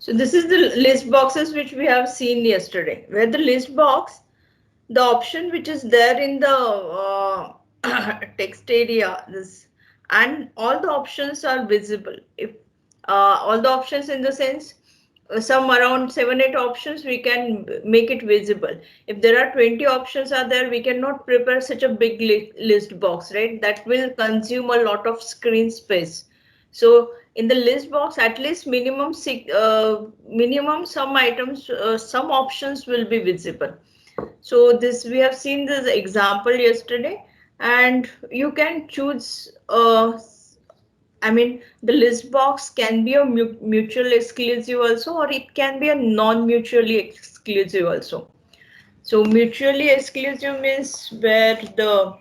So this is the list boxes which we have seen yesterday, where the list box, the option which is there in the text area, this, and all the options are visible. If all the options in the sense, some around 7 8 options we can make it visible. If there are 20 options are there, we cannot prepare such a big list box, right? That will consume a lot of screen space. So in the list box, at least minimum minimum some items, some options will be visible. So this, we have seen this example yesterday, and you can choose I mean, the list box can be a mutual exclusive also, or it can be a non-mutually exclusive also. So mutually exclusive means where the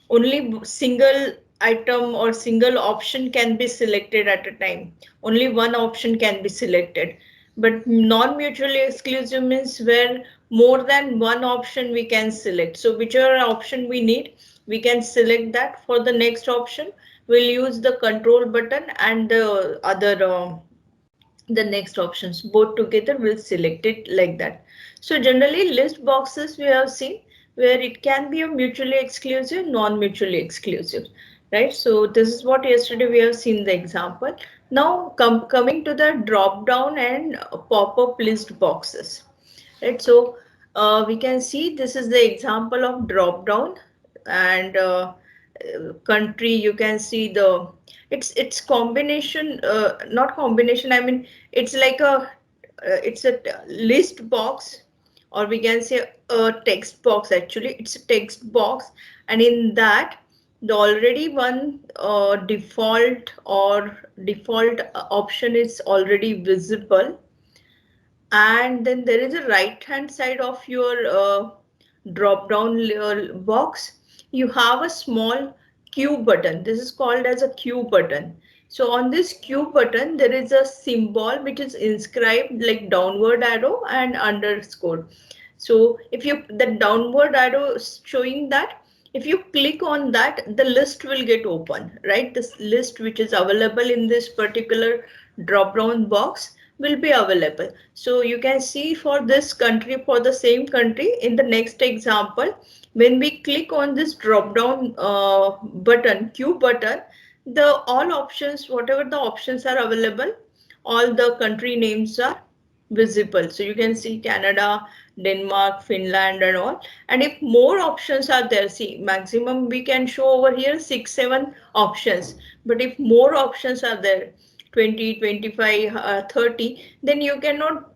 only single item or single option can be selected at a time. Only one option can be selected. But non-mutually exclusive means where more than one option we can select. So whichever option we need, we can select that. For the next option, we'll use the control button, and the other the next options both together will select it like that. So generally list boxes we have seen where it can be a mutually exclusive, non-mutually exclusive, right? So this is what yesterday we have seen the example. Now coming to the drop down and pop-up list boxes, right? So we can see this is the example of drop down, and country, you can see the, it's combination, not combination, I mean it's like a it's a list box, or we can say a text box. Actually it's a text box, and in that the already one default option is already visible, and then there is a right hand side of your drop down box. You have a small Q button. This is called as a Q button. So on this Q button there is a symbol which is inscribed like downward arrow and underscore. So if you, the downward arrow is showing that, if you click on that, the list will get open, right? This list which is available in this particular drop down box will be available. So you can see for this country, for the same country, in the next example, when we click on this drop down button, Q button, the all options, whatever the options are available, all the country names are visible. So you can see Canada, Denmark, Finland and all. And if more options are there, see maximum we can show over here 6 7 options. But if more options are there, 20, 25, 30, then you cannot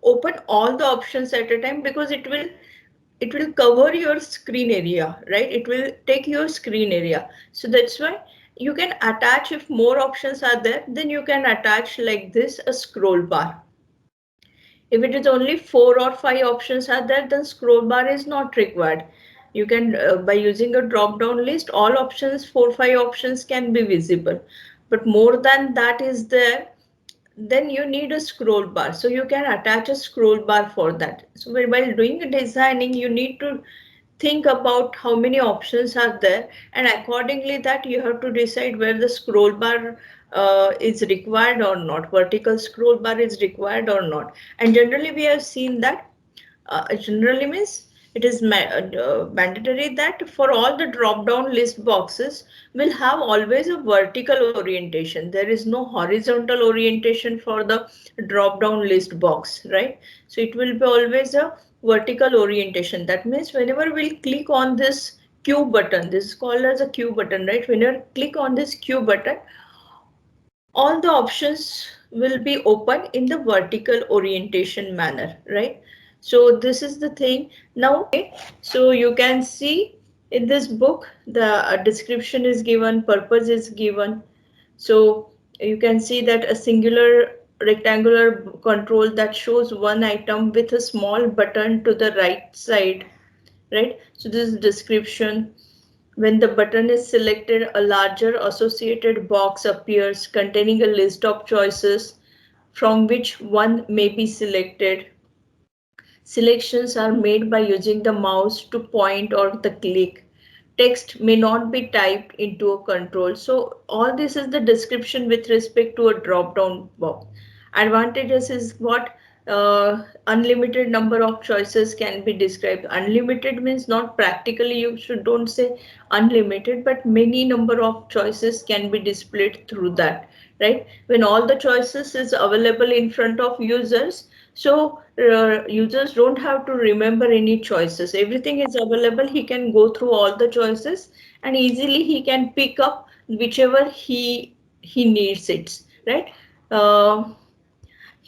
open all the options at a time, because it will cover your screen area, right? It will take your screen area. So that's why you can attach, if more options are there, then you can attach like this a scroll bar. If it is only 4 or 5 options are there, then scroll bar is not required. You can, by using a drop down list, all options, 4 5 options can be visible. But more than that is there, then you need a scroll bar. So you can attach a scroll bar for that. So while doing designing, you need to think about how many options are there, and accordingly that you have to decide where the scroll bar is required or not, vertical scroll bar is required or not. And generally we have seen that generally means it is mandatory that for all the drop down list boxes will have always a vertical orientation. There is no horizontal orientation for the drop down list box, right? So it will be always a vertical orientation. That means whenever we'll click on this Q button, this is called as a Q button, right? Whenever click on this Q button, all the options will be open in the vertical orientation manner, right? So this is the thing. Now, okay, so you can see in this book the description is given, purpose is given. So you can see that a singular rectangular control that shows one item with a small button to the right side, right? So this is description. When the button is selected, a larger associated box appears containing a list of choices from which one may be selected. Selections are made by using the mouse to point or the click. Text may not be typed into a control. So all this is the description with respect to a drop down box. Advantages is what? Unlimited number of choices can be described. Unlimited means not practically, you should don't say unlimited, but many number of choices can be displayed through that, right? When all the choices is available in front of users, so users don't have to remember any choices. Everything is available. He can go through all the choices and easily he can pick up whichever he needs it, right? Uh,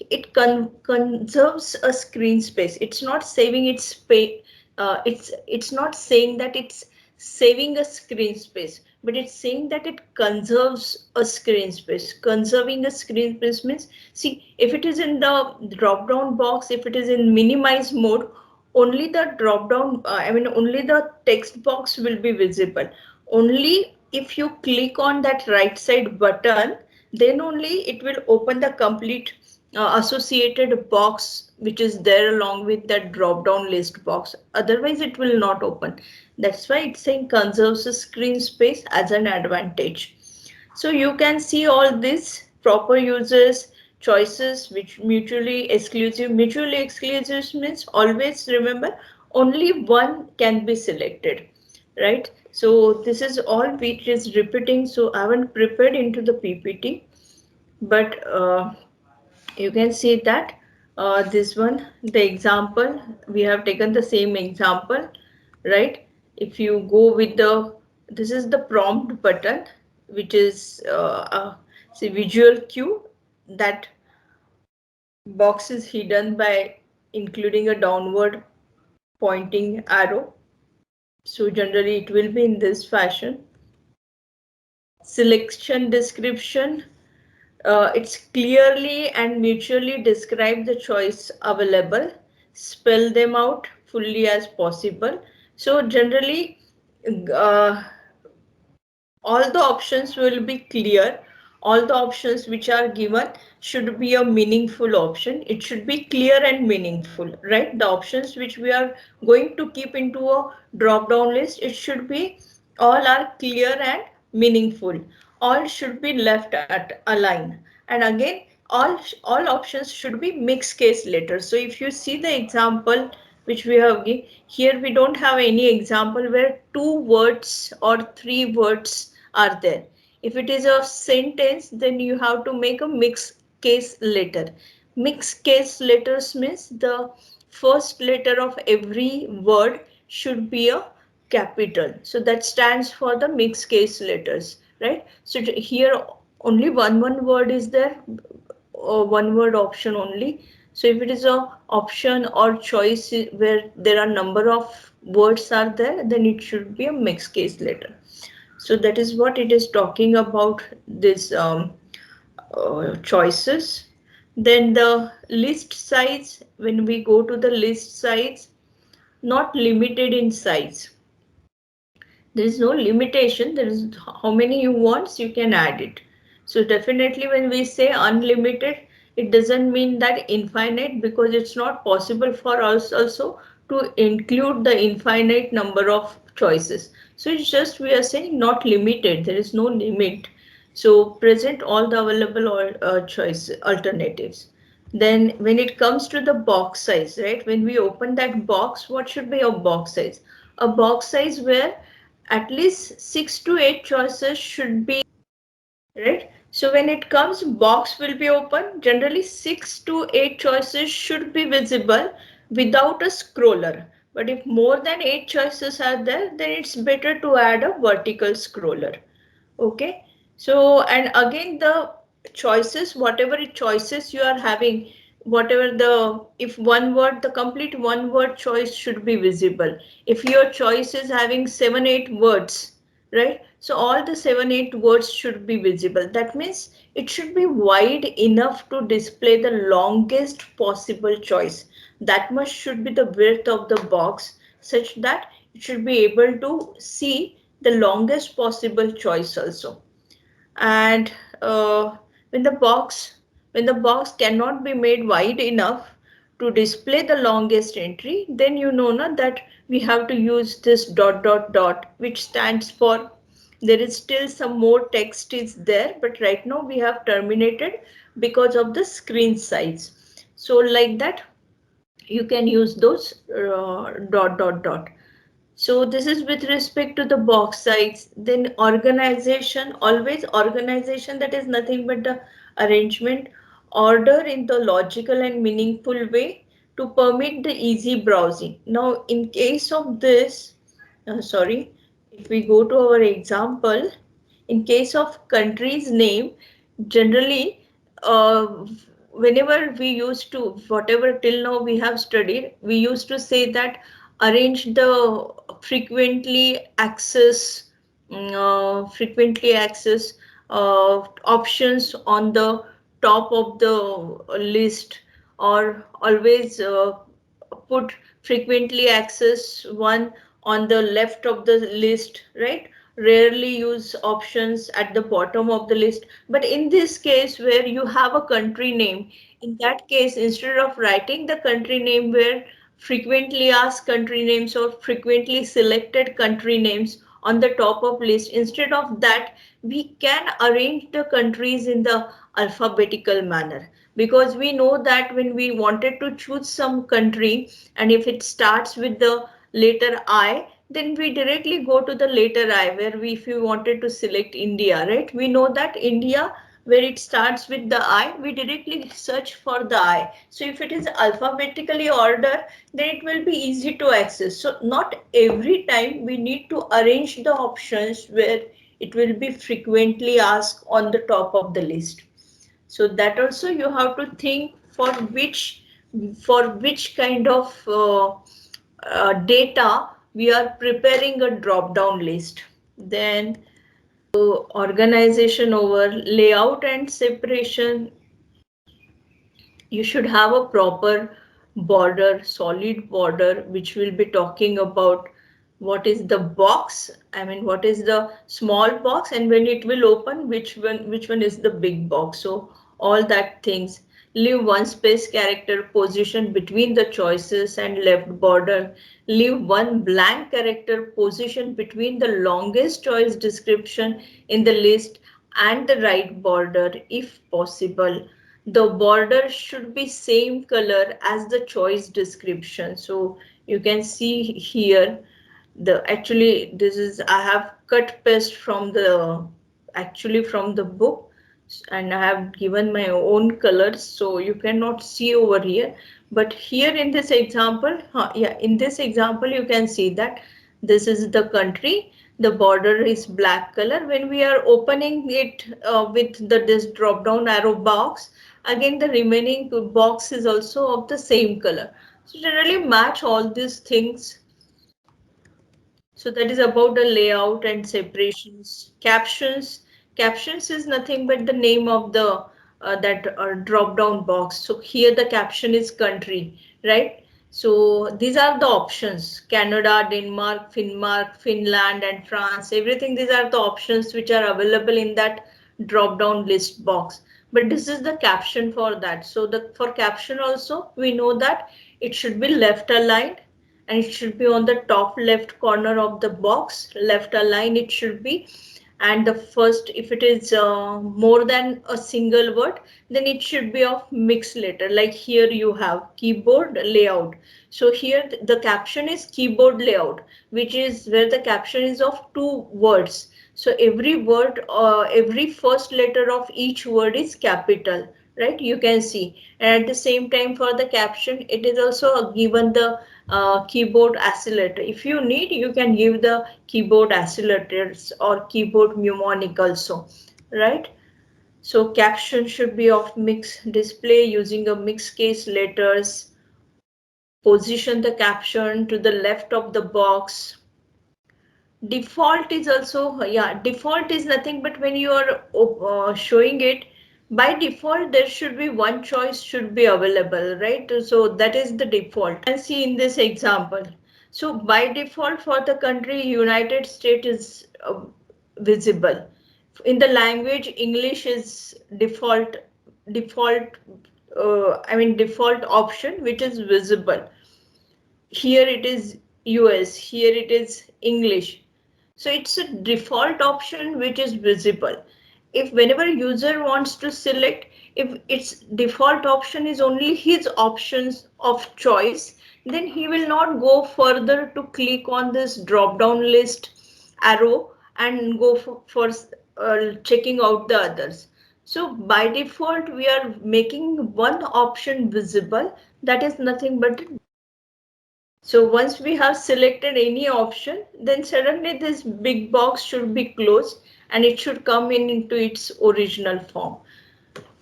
it conserves a screen space. It's not saving its space. It's not saying that it's saving a screen space, but it's saying that it conserves a screen space. Conserving a screen space means, see, if it is in the drop down box, if it is in minimize mode, only the drop down, only the text box will be visible. Only if you click on that right side button, then only it will open the complete associated box which is there along with that drop down list box. Otherwise it will not open. That's why it's saying conserves the screen space as an advantage. So you can see all this proper uses, choices which mutually exclusive. Mutually exclusive means always remember only one can be selected, right? So this is all which is repeating. So I haven't prepared into the PPT, but you can see that this one, the example, we have taken the same example, right? If you go with the, this is the prompt button, which is see visual cue. That box is hidden by including a downward pointing arrow. So generally it will be in this fashion. Selection description. It's clearly and mutually describe the choice available, spell them out fully as possible. So generally, uh, all the options will be clear. All the options which are given should be a meaningful option. It should be clear and meaningful, right? The options which we are going to keep into a drop down list, it should be all are clear and meaningful. All should be left at a line. And again, all options should be mixed case letters. So if you see the example which we have given here, we don't have any example where two words or three words are there. If it is a sentence, then you have to make a mixed case letter. Mixed case letters means the first letter of every word should be a capital. So that stands for the mixed case letters, right? So here only one word is there, one word option only. So if it is a option or choice where there are number of words are there, then it should be a mixed case letter. So that is what it is talking about, this choices. Then the list size, when we go to the list size, not limited in size. There is no limitation. There is how many you want, you can add it. So definitely when we say unlimited, it doesn't mean that infinite, because it's not possible for us also to include the infinite number of choices. So it's just we are saying not limited. There is no limit. So present all the available choice alternatives. Then when it comes to the box size, right? When we open that box, what should be a box size? A box size where at least 6 to 8 choices should be, right? So when it comes, box will be open. Generally 6 to 8 choices should be visible without a scroller. But if more than 8 choices are there, then it's better to add a vertical scroller. Okay. So, and again, the choices, whatever choices you are having, whatever the, if one word, the complete one word choice should be visible. If your choice is having 7 8 words, right? So all the 7 8 words should be visible. That means it should be wide enough to display the longest possible choice. That much should be the width of the box, such that it should be able to see the longest possible choice also. And when the box when the box cannot be made wide enough to display the longest entry, then you know na, that we have to use this dot dot dot, which stands for There is still some more text is there, but right now we have terminated because of the screen size. So like that, you can use those dot dot dot. So this is with respect to the box size. Then organization, always organization, that is nothing but the arrangement, order in the logical and meaningful way to permit the easy browsing. Now in case of this, sorry, if we go to our example, in case of country's name, generally, whenever we used to, whatever till now we have studied, we used to say that arrange the frequently access, frequently access options on the top of the list, or always put frequently access one on the left of the list, right? Rarely use options at the bottom of the list. But in this case where you have a country name, in that case, instead of writing the country name where frequently asked country names or frequently selected country names on the top of list, instead of that, we can arrange the countries in the alphabetical manner, because we know that when we wanted to choose some country, and if it starts with the letter I, then we directly go to the letter I, where we, if we wanted to select India, right? We know that India, where it starts with the I, we directly search for the I. So if it is alphabetically ordered, then it will be easy to access. So not every time we need to arrange the options where it will be frequently asked on the top of the list. So that also you have to think for which kind of data we are preparing a drop down list. Then organization over layout and separation, you should have a proper border, solid border, which will be talking about what is the box, I mean what is the small box, and when it will open, which one is the big box. So all that things. Leave one space character position between the choices and left border. Leave one blank character position between the longest choice description in the list and the right border if possible. The border should be same color as the choice description. So you can see here, the actually this is, I have cut paste from the, actually from the book, and I have given my own colors, so you cannot see over here. But here in this example, yeah, in this example you can see that this is the country, the border is black color. When we are opening it with this drop down arrow box, again the remaining box is also of the same color. So generally match all these things. So that is about the layout and separations. Captions. Captions is nothing but the name of the that drop down box. So here the caption is country, right? So these are the options: Canada, Denmark, Finland, and France. Everything, these are the options which are available in that drop down list box. But this is the caption for that. So the for caption also we know that it should be left aligned, and it should be on the top left corner of the box, left align it should be. And the first, if it is more than a single word, then it should be of mixed letter. Like here you have keyboard layout. So here the caption is keyboard layout, which is where the caption is of two words. So every word, every first letter of each word is capital, right? You can see. And at the same time for the caption, it is also given the keyboard accelerator. If you need, you can give the keyboard accelerators or keyboard mnemonic also, right? So caption should be of mixed display using a mixed case letters. Position the caption to the left of the box. Default is also, yeah, default is nothing but when you are showing it, by default there should be one choice should be available, right? So that is the default. And see in this example, so by default for the country United States is visible. In the language English is default I mean default option which is visible. Here it is US, here it is English. So it's a default option which is visible. If whenever user wants to select, if its default option is only his options of choice, then he will not go further to click on this drop down list arrow and go for checking out the others. So by default, we are making one option visible, that is nothing but. So once we have selected any option, then suddenly this big box should be closed and it should come in into its original form.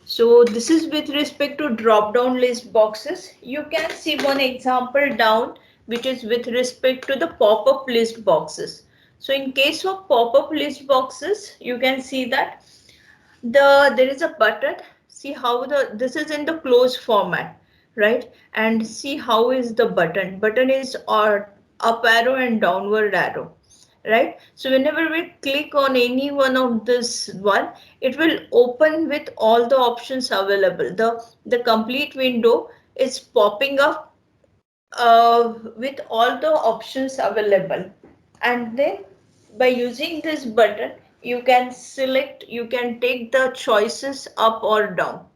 So this is with respect to drop down list boxes. You can see one example down, which is with respect to the pop-up list boxes. So in case of pop-up list boxes, you can see that there is a button. See how this is in the closed format, right? And see how is the button is or up arrow and downward arrow, right? So whenever we click on any one of this one, it will open with all the options available. The complete window is popping up with all the options available, and then by using this button you can select, you can take the choices up or down,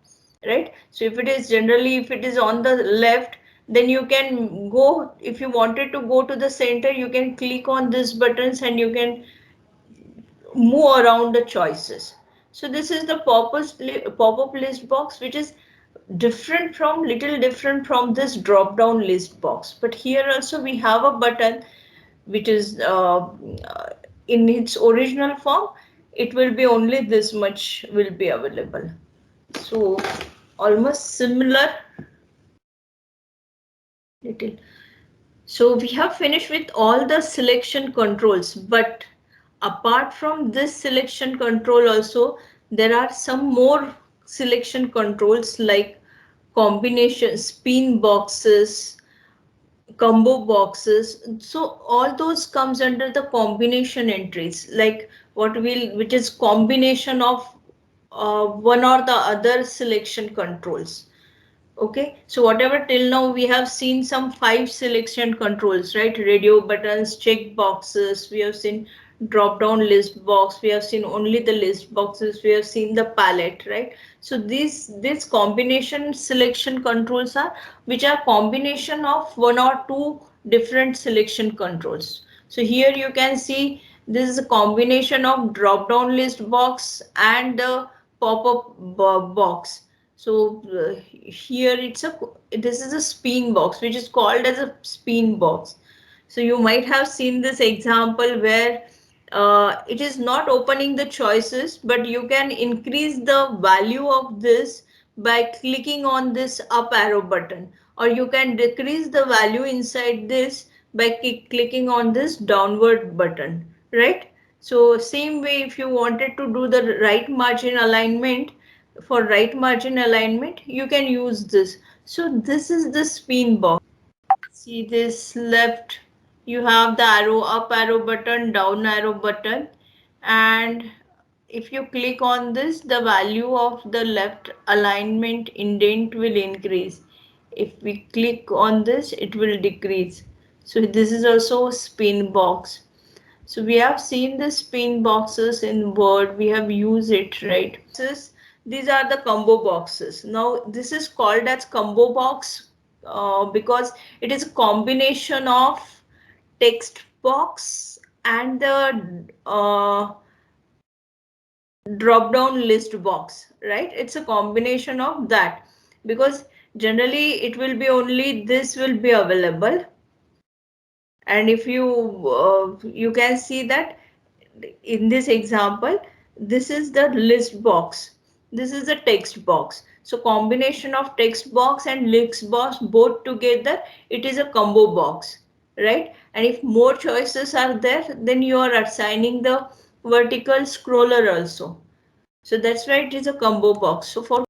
right? So if it is generally, if it is on the left, then you can go, if you wanted to go to the center, you can click on these buttons and you can move around the choices. So this is the pop-up list box, which is different from, little different from this drop down list box. But here also we have a button which is in its original form. It will be only this much will be available. So almost similar little. So we have finished with all the selection controls, but apart from this selection control also, there are some more selection controls like combination, spin boxes, combo boxes. So all those comes under the combination entries, like which is combination of one or the other selection controls. Okay, so whatever till now we have seen some 5 selection controls, right? Radio buttons, check boxes, we have seen drop down list box, we have seen only the list boxes, we have seen the palette, right? So these combination selection controls are, which are combination of one or two different selection controls. So here you can see this is a combination of drop down list box and the pop-up box. So here this is a spin box, which is called as a spin box. So you might have seen this example where it is not opening the choices, but you can increase the value of this by clicking on this up arrow button, or you can decrease the value inside this by clicking on this downward button, right? So same way, if you wanted to do the right margin alignment, for right margin alignment, you can use this. So this is the spin box. See this left, you have the arrow, up arrow button, down arrow button, and if you click on this, the value of the left alignment indent will increase. If we click on this, it will decrease. So this is also a spin box. So we have seen the spin boxes in Word, we have used it, right? These are the combo boxes. Now this is called as combo box because it is a combination of text box and the drop down list box, right? It's a combination of that, because generally it will be only this will be available. And if you can see that in this example, this is the list box, this is the text box. So combination of text box and list box both together, it is a combo box, right? And if more choices are there, then you are assigning the vertical scroller also. So that's why it is a combo box. So for